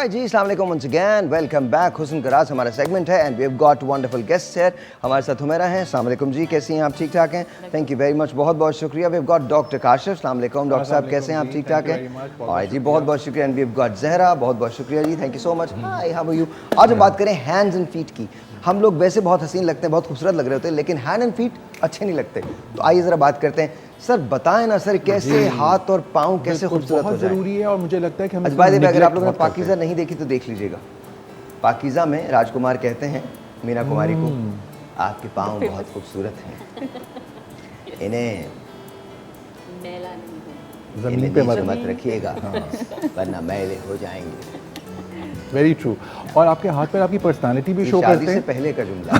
Right जी, अस्सलाम वालेकुम once again, welcome back. हुस्न का राज हमारा सेगमेंट है and we have got wonderful guests here. हमारे साथ हुमैरा हैं। अस्सलाम वालेकुम जी, कैसी हैं आप? ठीक ठाक हैं? थैंक यू वेरी मच, बहुत बहुत शुक्रिया। We have got doctor Kashif. अस्सलाम वालेकुम डॉक्टर साहब, कैसे हैं आप? ठीक ठाक हैं? और जी बहुत बहुत शुक्रिया। And we have got Zahra, बहुत बहुत शुक्रिया जी, thank you so much. Hi, how are you? आज हम बात करें हैंड्स एंड फीट की। हम लोग वैसे बहुत हसीन लगते हैं, बहुत खूबसूरत लग रहे होते हैं, लेकिन हैंड एंड फीट अच्छे नहीं लगते। तो आइए ज़रा बात करते हैं। सर बताएं ना सर, कैसे हाथ और पाँव कैसे खूबसूरत हो जाएं? जरूरी है और मुझे लगता है कि हमें अगर आप लोगों ने पाकीज़ा नहीं देखी तो देख लीजिएगा। पाकीज़ा में राजकुमार कहते हैं मीना कुमारी को, आपके पाँव बहुत खूबसूरत हैं, इन्हें ज़मीन पे मत रखिएगा वरना मैले हो जाएंगे। Very true. और आपके हाथ पर आपकी पर्सनालिटी भी शो करते हैं। शादी से पहले का जुमला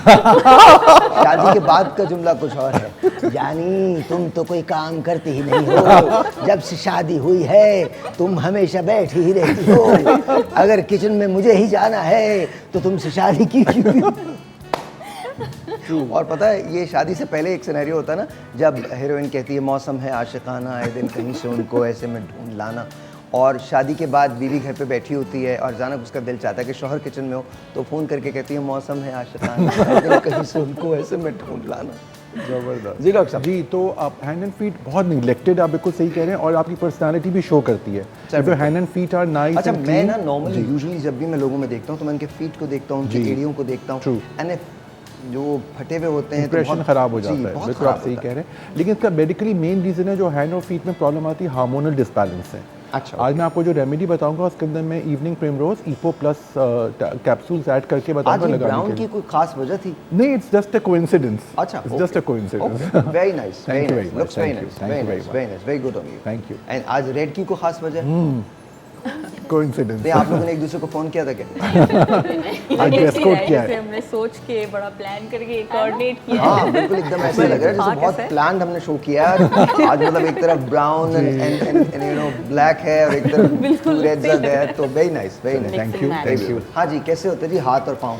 शादी के बाद का जुमला कुछ और है। यानी तुम तो कोई काम करती ही नहीं हो, जब से शादी हुई है तुम हमेशा बैठी ही रहती हो। अगर किचन में मुझे ही जाना है तो तुमसे शादी की क्यों? और पता है, ये शादी से पहले एक सिनेरियो होता है ना, जब हीरोइन कहती है मौसम है आशिकाना, आए दिन कहीं से उनको ऐसे में ढूंढ लाना। और शादी के बाद बीवी घर पे बैठी होती है और अचानक उसका दिल चाहता है कि शौहर किचन में हो, तो फ़ोन करके कहती है मौसम है आशिकाना, आए दिन कहीं से उनको ऐसे में ढूंढ लाना। जबरदस्त जी डॉक्टर साहब। जी, तो आप हैंड एंड फीट बहुत निगलेक्टेड, आप बिल्कुल सही कह रहे हैं, और आपकी पर्सनालिटी भी शो करती है। तो hand and feet are nice. अच्छा, मैं ना नॉर्मली यूजुअली जब भी मैं लोगों में देखता हूँ तो मैं उनके फीट को देखता हूँ, उनकी एड़ियों को देखता हूँ, एंड जो फटे हुए होते हैं इंप्रेशन खराब हो जाता है। बिल्कुल आप सही कह रहे हैं, लेकिन इसका मेडिकली मेन रीज़न है जो हैंड और फीट में प्रॉब्लम आती है, हार्मोनल डिसबैलेंस है। अच्छा, आज मैं आपको जो रेमेडी बताऊंगा उसके अंदर मैं इवनिंग प्रिमरोज ईपो प्लस कैप्सूल्स ऐड करके बताऊंगा लगाने ब्राउन के लिए। की कोई खास वजह थी? नहीं, इट्स जस्ट अ कोइंसिडेंस। अच्छा, it's just a coincidence. Very nice, Thank you very much. Looks very Thank you. Nice, Thank very you very nice, much. Very nice, very good on you. Thank you. And आज red की को खास वजह? Coincidence. नहीं, आप लोगों ने एक दूसरे को फोन किया था क्या? आज ड्रेस कोड किया है। हमने सोच के बड़ा प्लान करके कोऑर्डिनेट किया। हाँ बिल्कुल, एकदम ऐसे लग रहा है जैसे बहुत प्लान हमने शो किया है आज। मतलब एक तरफ brown and you know black है और एक तरफ रेड है, तो very nice, very nice. Thank you, thank you. हाँ जी, कैसे होते जी हाथ और पाँव?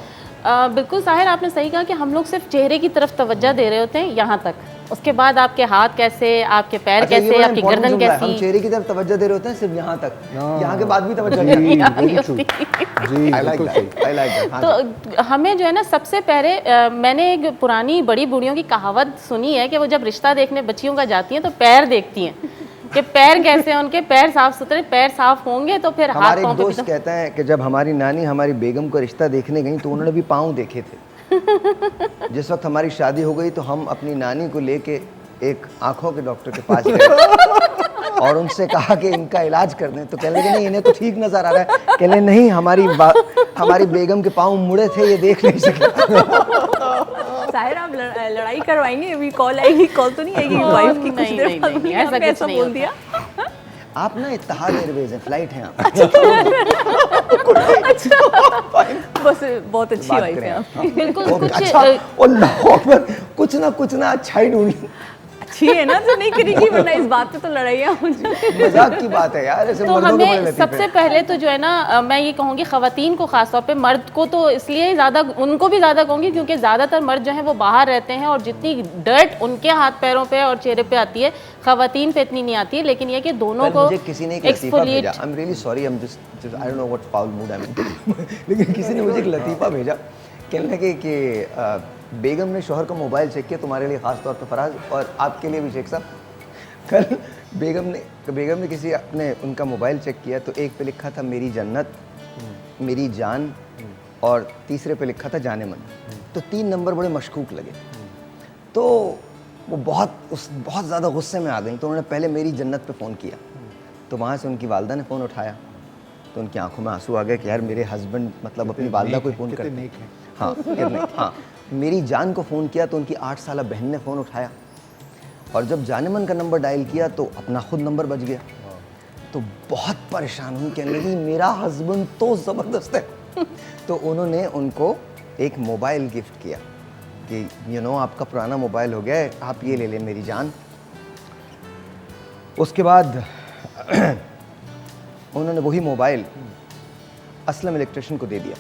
बिल्कुल साहिर, आपने सही कहा कि हम लोग सिर्फ चेहरे की तरफ तवज्जो दे रहे होते हैं यहाँ तक। उसके बाद आपके हाथ कैसे, आपके पैर कैसे, आपकी गर्दन कैसी। हम चेहरे की तरफ तवज्जो दे रहे होते हैं सिर्फ यहाँ तक, यहाँ के बाद भी तवज्जो जी, नहीं आती। very true। Ji, I like बिल्कुल that, सही। I like that। हाँ जी। तो हमें जो है ना, सबसे पहले मैंने एक पुरानी बड़ी बूढ़ियों की कहावत सुनी है कि वो जब रिश्ता देखने बच्चियों का जाती हैं तो पैर देखती हैं कि पैर कैसे हैं उनके, पैर साफ सुथरे, पैर साफ होंगे तो फिर हाथ हमारे पाँव एक पे भी दोस्त कहते हैं कि जब हमारी नानी हमारी बेगम को रिश्ता देखने गई तो उन्होंने भी पाँव देखे थे। जिस वक्त हमारी शादी हो गई तो हम अपनी नानी को लेके एक आंखों के डॉक्टर के पास गए और उनसे कहा कि इनका इलाज कर दें। तो कहने लगे नहीं, इन्हें तो ठीक नजर आ रहा है। कहने नहीं, हमारी बेगम के पाँव मुड़े थे, ये देख नहीं सके। साहिर, आप लड़ाई करवाएंगे? अभी कॉल आएगी, कॉल तो नहीं आएगी वाइफ की? कुछ देर बाद नहीं, ऐसा कुछ नहीं बोल दिया। आप ना इत्तेहाद एयरवेज हैं, फ्लाइट हैं आप। बस बहुत अच्छी वाइफ है आपकी। बिल्कुल कुछ अच्छा, कुछ ना अच्छा ही ढूंढी। अच्छी है ना, तो नहीं करेगी, वरना इस बात पे तो लड़ाइयाँ हो जाएंगी। मजाक की बात है यार, ऐसे तो मर्दों के बड़े हमें लतीफ़ सबसे हैं। पहले तो जो है ना, मैं ये कहूँगी ख़वातीन को ख़ासतौर पे, मर्द को तो इसलिए ज़्यादा, उनको भी ज़्यादा कहूँगी क्योंकि ज़्यादातर मर्द जो हैं वो बाहर रहते हैं और जितनी डर्ट उनके हाथ पैरों पे और चेहरे पे आती है ख़वातीन पे इतनी नहीं आती है। लेकिन ये कि दोनों को मुझे किसी ने एक लतीफ़ा भेजा, I am really sorry, I am just I don't know what foul mood I am in, लेकिन किसी ने मुझे एक लतीफ़ा भेजा। कहने लगे कि बेगम ने शौहर का मोबाइल चेक किया, तुम्हारे लिए ख़ास तौर पर फराज और आपके लिए भी शेख साहब। कल बेगम ने किसी अपने उनका मोबाइल चेक किया तो एक पे लिखा था मेरी जन्नत, मेरी जान, और तीसरे पे लिखा था जाने मन। तो 3 नंबर बड़े मशकूक लगे। तो वो बहुत ज़्यादा गुस्से में आ गई। तो उन्होंने पहले मेरी जन्नत पे फ़ोन किया, तो वहाँ से उनकी वालदा ने फ़ोन उठाया तो उनकी आंखों में आंसू आ गए कि यार मेरे हस्बैंड मतलब अपनी वालदा को फ़ोन करते हैं। हाँ, कितने, हाँ। मेरी जान को फ़ोन किया तो उनकी 8 साल बहन ने फ़ोन उठाया, और जब जाने मन का नंबर डायल किया तो अपना खुद नंबर बज गया। तो बहुत परेशान हुई, कहने लगी मेरा हस्बैंड तो ज़बरदस्त है। तो उन्होंने उनको एक मोबाइल गिफ्ट किया कि यू नो आपका पुराना मोबाइल हो गया है, आप ये ले लें मेरी जान। उसके बाद उन्होंने वही मोबाइल असलम इलेक्ट्रिशियन को दे दिया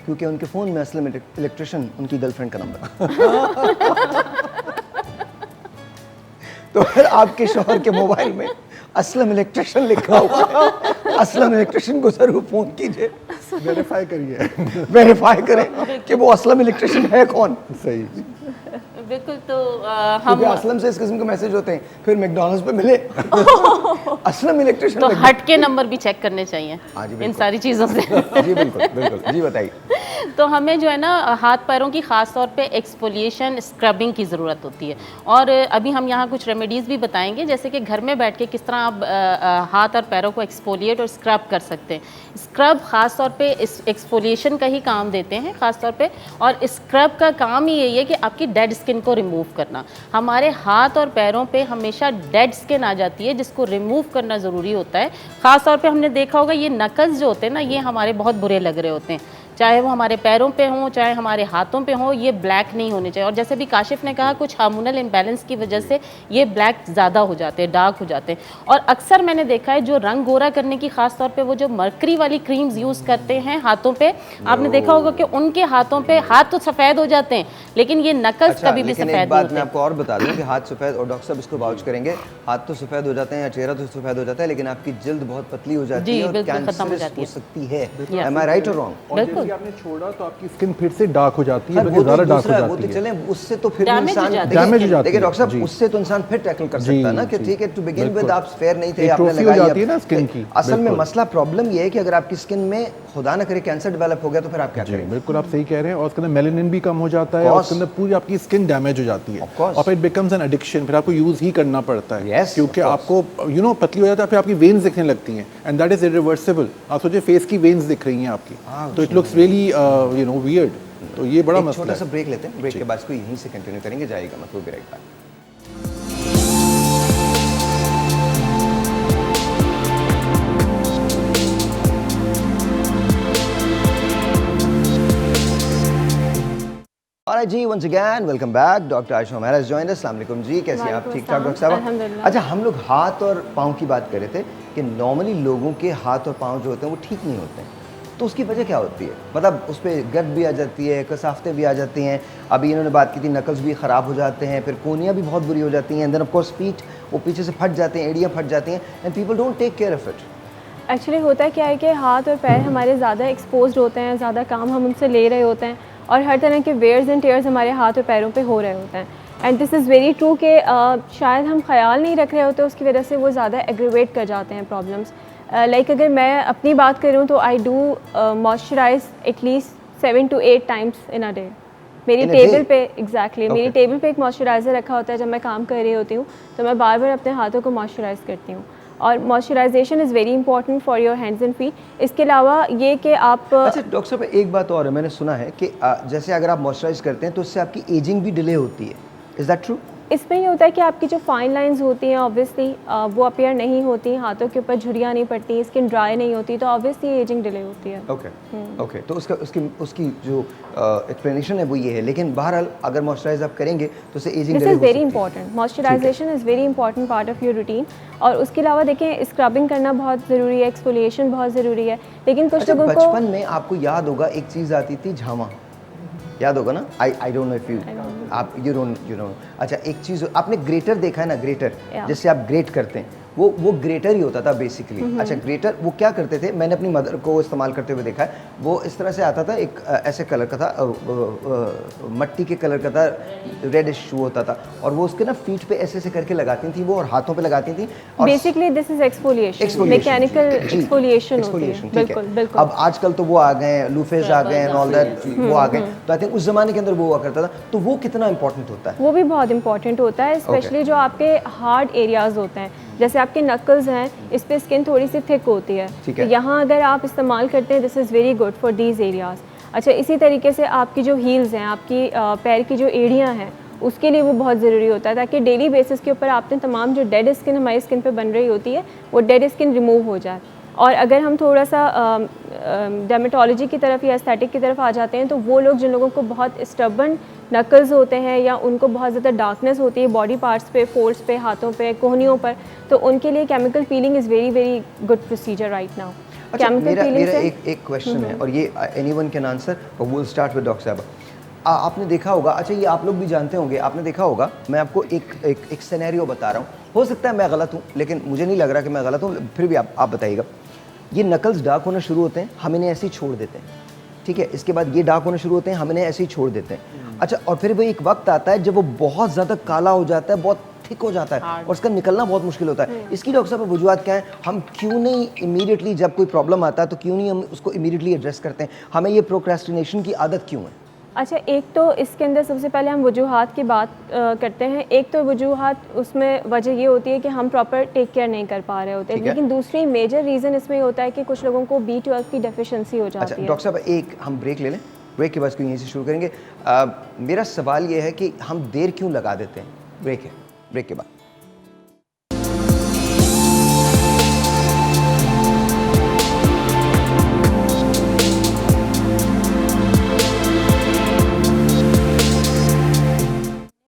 क्योंकि उनके फ़ोन में असलम इलेक्ट्रिशियन उनकी गर्लफ्रेंड का नंबर। तो फिर आपके शौहर के मोबाइल में असलम इलेक्ट्रिशियन लिखा हुआ है, असलम इलेक्ट्रिशियन को ज़रूर फ़ोन कीजिए, वेरीफाई करिए। वेरीफाई करें कि वो असलम इलेक्ट्रिशियन है कौन। सही। बिल्कुल। तो हम हम असलम से इस किस्म के मैसेज होते हैं, फिर मैकडॉनल्ड्स पे मिले असलम इलेक्ट्रिशियन। तो हट के नंबर भी चेक करने चाहिए हाँ जी, इन बिल्कुल। सारी चीज़ों से। जी बिल्कुल बिल्कुल, जी बताइए। तो हमें जो है ना हाथ पैरों की ख़ास तौर पे एक्सफोलिएशन स्क्रबिंग की ज़रूरत होती है। और अभी हम यहाँ कुछ रेमेडीज़ भी बताएंगे, जैसे कि घर में बैठ के किस तरह आप हाथ और पैरों को एक्सफोलिएट और स्क्रब कर सकते हैं। स्क्रब ख़ास तौर पे इस एक्सफोलिएशन का ही काम देते हैं ख़ास तौर पे, और स्क्रब का काम ही यही है कि आपकी डेड स्किन को रिमूव करना। हमारे हाथ और पैरों पे हमेशा डेड स्किन आ जाती है, जिसको रिमूव करना ज़रूरी होता है। ख़ास तौर पे हमने देखा होगा ये नकल्स जो होते हैं ना, ये हमारे बहुत बुरे लग रहे होते हैं, चाहे वो हमारे पैरों पे हों चाहे हमारे हाथों पे हों, ये ब्लैक नहीं होने चाहिए। और जैसे भी काशिफ ने कहा, कुछ हार्मोनल इम्बैलेंस की वजह से ये ब्लैक ज़्यादा हो जाते हैं, डार्क हो जाते हैं। और अक्सर मैंने देखा है जो रंग गोरा करने की ख़ास तौर पे वो जो मर्करी वाली क्रीम्स यूज़ करते हैं हाथों पे, आपने देखा होगा कि उनके हाथों पे हाथ तो सफ़ेद हो जाते हैं, लेकिन ये नकल्स कभी भी लेकिन सफ़ेद एक नहीं बात होते। मैं आपको और बता दूं कि हाथ सफ़ेद, और डॉक्टर साहब इसको वाउच करेंगे, हाथ तो सफ़ेद हो जाते हैं या चेहरा तो सफ़ेद हो जाता है, लेकिन आपकी जल्द बहुत पतली हो जाती जी, है और बिल्कुल ख़त्म हो कैंसरस जाती हो है। सकती है। Yes. Am I right or wrong? और जैसे बिल्कुल। कि आपने छोड़ा तो आपकी स्किन फिर से डार्क हो जाती है, हाँ, बल्कि वो तो ज़्यादा डार्क हो दूसरा है, वो जाती तो है। चलें, उससे तो फिर भी Damage हो इंसान जाती है। Damage हो जाती देखिए है, डॉक्टर साहब, जी। उससे तो इंसान फिर टैकल कर जी, सकता है ना कि जी, ठीक है, टू बिगिन विद बिल्कुल। आप फेयर नहीं थे, एक आपने trophy हो लगाई जाती है ना स्किन की, असल में बिल्कुल। मसला प्रॉब्लम ये है कि अगर आपकी स्किन में खुदा ना करे कैंसर डेवलप हो गया तो फिर आप क्या जी करेंगे? बिल्कुल, आप सही कह रहे हैं। और उसके अंदर मेलानिन भी कम हो जाता है, और course. उसके अंदर पूरी आपकी स्किन डैमेज हो जाती है, Of course. और फिर इट बिकम्स एन एडिक्शन, फिर आपको यूज़ ही करना पड़ता है। Yes, क्योंकि of course. आपको पतली हो जाता है, फिर आपकी वेन्स दिखने लगती हैं, एंड दैट इज इरिवर्सिबल। आप सोचिए फेस की वेन्स दिख रही हैं आपकी, तो इट लुक्स रियली वियर्ड। तो ये बड़ा एक मसला छोटा है। सा ब्रेक लेते हैं, ब्रेक के बाद इसको यहीं से कंटिन्यू करेंगे, जाएगा मत, वो भी राइट बैक। Alright जी, once again welcome back. Doctor Ayesha Umair has joined us. अस्सलाम वालेकुम जी, कैसे हैं आप? वालेकुम ठीक ठाक डॉक्टर अस्सलाम, साहब? अल्हम्दुलिल्लाह। अच्छा, हम लोग हाथ और पाँव की बात कर रहे थे कि नॉर्मली लोगों के हाथ और पाँव जो होते हैं वो ठीक नहीं होते हैं, तो उसकी वजह क्या होती है? मतलब उस पर गर्द भी आ जाती है, कसाफ्तें भी आ जाती हैं, अभी इन्होंने बात की थी नकल्स भी ख़राब हो जाते हैं, फिर कोनियाँ भी बहुत बुरी हो जाती हैं, देन ऑफ कोर्स फीट वो पीछे से फट जाते हैं, एड़ियाँ फट जाती हैं, and people don't take care of it. Actually होता क्या है कि हाथ और पैर हमारे ज़्यादा एक्सपोज्ड होते हैं, ज़्यादा काम हम उनसे ले रहे होते हैं, और हर तरह के वेयर्स एंड टेयर्स हमारे हाथ और पैरों पे हो रहे होते हैं। And this is very true कि शायद हम ख्याल नहीं रख रहे होते, उसकी वजह से वो ज़्यादा एग्रीवेट कर जाते हैं प्रॉब्लम्स। लाइक अगर मैं अपनी बात करूँ तो I do moisturise at least 7 to 8 times in a day. मेरी In a टेबल day? पे एग्जैक्टली मेरी Okay. टेबल पे एक मॉइस्चराइज़र रखा होता है, जब मैं काम कर रही होती हूँ तो मैं बार बार अपने हाथों को मॉइस्चराइज़ करती हूँ, और moisturisation is very important for your hands and feet. इसके अलावा ये कि आप अच्छा डॉक्टर साहब, एक बात और है, मैंने सुना है कि जैसे अगर आप मॉइस्चराइज करते हैं तो उससे आपकी एजिंग भी डिले होती है, इज दैट ट्रू? इसमें ये होता है कि आपकी जो फाइन लाइंस होती हैं ऑब्वियसली वो अपीयर नहीं होती, हाथों के ऊपर झुर्रियाँ नहीं पड़ती, स्किन ड्राई नहीं होती, तो ऑब्वियसली एजिंग डिले होती है। ओके ओके, तो उसकी जो एक्सप्लेनेशन है वो ये है, लेकिन बहरहाल अगर मॉइस्चराइज आप करेंगे तो उससे एजिंग दिस डिले इज़ हो वेरी सकती है। Important. Moisturisation is very important part of your routine. और उसके अलावा देखें, स्क्रबिंग करना बहुत ज़रूरी है, एक्सफोलिएशन बहुत ज़रूरी है, लेकिन कुछ अच्छा, लोगों को बचपन में आपको याद होगा एक चीज़ आती थी, झामा, याद होगा ना? आई डोंट नो इफ यू आप यू डोंट। अच्छा, एक चीज़ आपने ग्रेटर देखा है ना, ग्रेटर Yeah. जिससे आप ग्रेट करते हैं, वो ग्रेटर ही होता था बेसिकली। अच्छा, ग्रेटर वो क्या करते थे, मैंने अपनी मदर को इस्तेमाल करते हुए देखा है, वो इस तरह से आता था, एक ऐसे कलर का था, मट्टी के कलर का था, रेडिश शू होता था, और वो उसके ना फीट पे ऐसे ऐसे करके लगाती थी वो, और हाथों पे लगाती थी, और basically this is exfoliation, Exfoliation, mechanical जी, एक्सफोलिएशन होती exfoliation, है। ठीक है। बिल्कुल बिल्कुल। अब आजकल तो वो आ गए हैं, लूफेज आ गए हैं, ऑल दैट वो आ गए, तो आई थिंक उस जमाने के अंदर वो हुआ करता था, तो वो कितना इंपॉर्टेंट होता है? वो भी बहुत इंपॉर्टेंट होता है, स्पेशली जो आपके हार्ड एरियाज़ होते हैं, जैसे आपके नकल्स हैं, इस पे स्किन थोड़ी सी थिक होती है, ठीक तो है। यहाँ अगर आप इस्तेमाल करते हैं, this is very good for these areas. अच्छा, इसी तरीके से आपकी जो हील्स हैं, आपकी पैर की जो एड़ियाँ हैं, उसके लिए वो बहुत ज़रूरी होता है, ताकि डेली बेसिस के ऊपर आपने तमाम जो डेड स्किन हमारी स्किन पे बन रही होती है, वो डेड स्किन रिमूव हो जाए। और अगर हम थोड़ा सा डर्मेटोलॉजी की तरफ या एस्थेटिक की तरफ आ जाते हैं, तो वो लोग जिन लोगों को बहुत स्टबर्न नकल्स होते हैं, या उनको बहुत ज़्यादा डार्कनेस होती है बॉडी पार्ट्स पे, फोल्ड्स पे, हाथों पे, कोहनियों पर, तो उनके लिए chemical peeling is very very good procedure right now. अच्छा, मेरा एक क्वेश्चन है, और ये एनीवन कैन आंसर, और विल स्टार्ट विद डॉक्टर साहब। आपने देखा होगा, अच्छा ये आप लोग भी जानते होंगे, आपने देखा होगा, मैं आपको एक सिनेरियो बता रहा हूँ, हो सकता है मैं गलत हूँ, लेकिन मुझे नहीं लग रहा कि मैं गलत हूँ, फिर भी आप बताइएगा। ये नकल्स डार्क होना शुरू होते हैं, हम इन्हें ऐसे ही छोड़ देते हैं, ठीक है। इसके बाद ये डार्क होना शुरू होते हैं, हम इन्हें ऐसे ही छोड़ देते हैं। अच्छा, और फिर वो एक वक्त आता है जब वो बहुत ज़्यादा काला हो जाता है, बहुत थिक हो जाता है और उसका निकलना बहुत मुश्किल होता है। इसकी डॉक्टर साहब वजूहत क्या है? हम क्यों नहीं इमीडिएटली जब कोई प्रॉब्लम आता है तो क्यों नहीं हम उसको इमीडिएटली एड्रेस करते हैं? हमें ये प्रोक्रेस्टिनेशन की आदत क्यों है? अच्छा, एक तो इसके अंदर सबसे पहले हम वजूहात की बात करते हैं। एक तो वजूहात उसमें वजह ये होती है कि हम प्रॉपर टेक केयर नहीं कर पा रहे होते, लेकिन दूसरी मेजर रीज़न इसमें ये होता है कि कुछ लोगों को B12 की डेफिशिएंसी हो जाती अच्छा है। डॉक्टर साहब, एक हम ब्रेक ले लें, ब्रेक के बाद यहीं से शुरू करेंगे। मेरा सवाल ये है कि हम देर क्यों लगा देते हैं? ब्रेक है, ब्रेक के बाद।